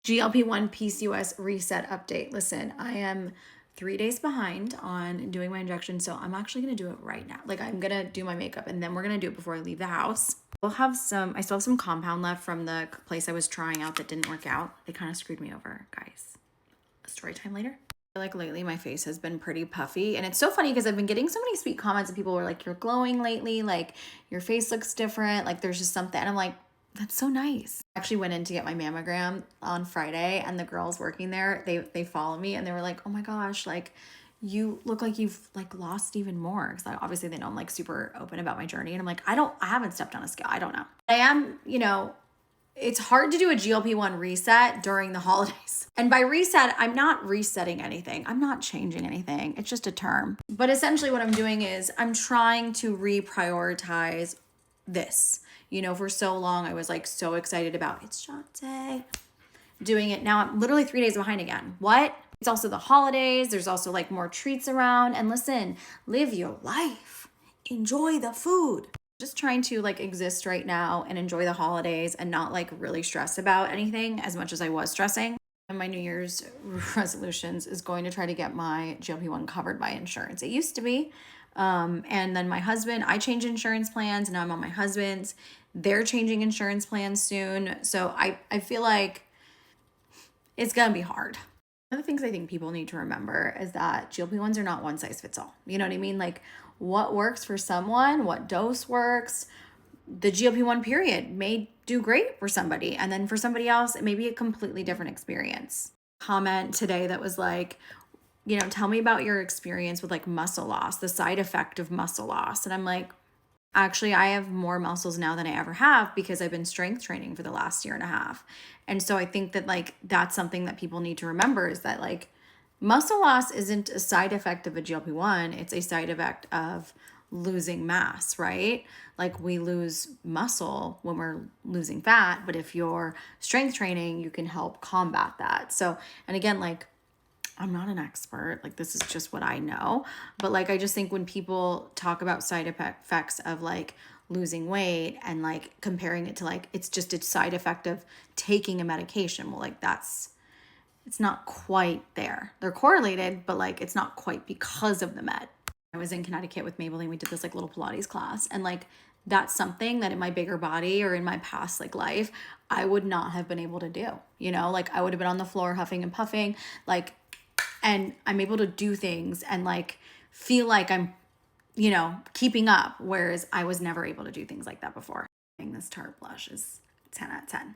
GLP-1 PCOS reset update. Listen, I am 3 days behind on doing my injection, so I'm actually gonna do it right now. Like, I'm gonna do my makeup and then we're gonna do it before I leave the house. I still have some compound left from the place I was trying out that didn't work out. They kind of screwed me over, guys. Story time later. I feel like lately my face has been pretty puffy, and it's so funny because I've been getting so many sweet comments and people were like, you're glowing lately, like your face looks different, like there's just something, and I'm like, that's so nice. I actually went in to get my mammogram on Friday, and the girls working there, they follow me and they were like, oh my gosh, like you look like you've like lost even more. Because obviously they know I'm like super open about my journey, and I'm like, I haven't stepped on a scale. I don't know. I am, it's hard to do a GLP-1 reset during the holidays. And by reset, I'm not resetting anything. I'm not changing anything. It's just a term. But essentially what I'm doing is I'm trying to reprioritize this. For so long, I was like so excited about it's shot day, doing it. Now I'm literally 3 days behind again. What? It's also the holidays. There's also like more treats around. And listen, live your life. Enjoy the food. Just trying to like exist right now and enjoy the holidays and not like really stress about anything as much as I was stressing. And my New Year's resolutions is going to try to get my GLP-1 covered by insurance. It used to be. And then my husband, I changed insurance plans and now I'm on my husband's. They're changing insurance plans soon. So I feel like it's going to be hard. One of the things I think people need to remember is that GLP-1s are not one size fits all. You know what I mean? Like what works for someone, what dose works. The GLP-1 period may do great for somebody. And then for somebody else, it may be a completely different experience. Comment today that was like, tell me about your experience with like muscle loss, the side effect of muscle loss. And I'm like, actually, I have more muscles now than I ever have because I've been strength training for the last year and a half. And so I think that like that's something that people need to remember is that like muscle loss isn't a side effect of a GLP-1, it's a side effect of losing mass, right? Like we lose muscle when we're losing fat, but if you're strength training, you can help combat that. So, and again, like I'm not an expert, like this is just what I know, but like I just think when people talk about side effects of like losing weight and like comparing it to like it's just a side effect of taking a medication, well like it's not quite there. They're correlated, but like it's not quite because of the med. I was in Connecticut with Maybelline. We did this like little Pilates class, and like that's something that in my bigger body or in my past like life, I would not have been able to do. Like I would have been on the floor huffing and puffing, like, and I'm able to do things and like feel like I'm, keeping up, whereas I was never able to do things like that before. This Tarte blush is 10 out of 10.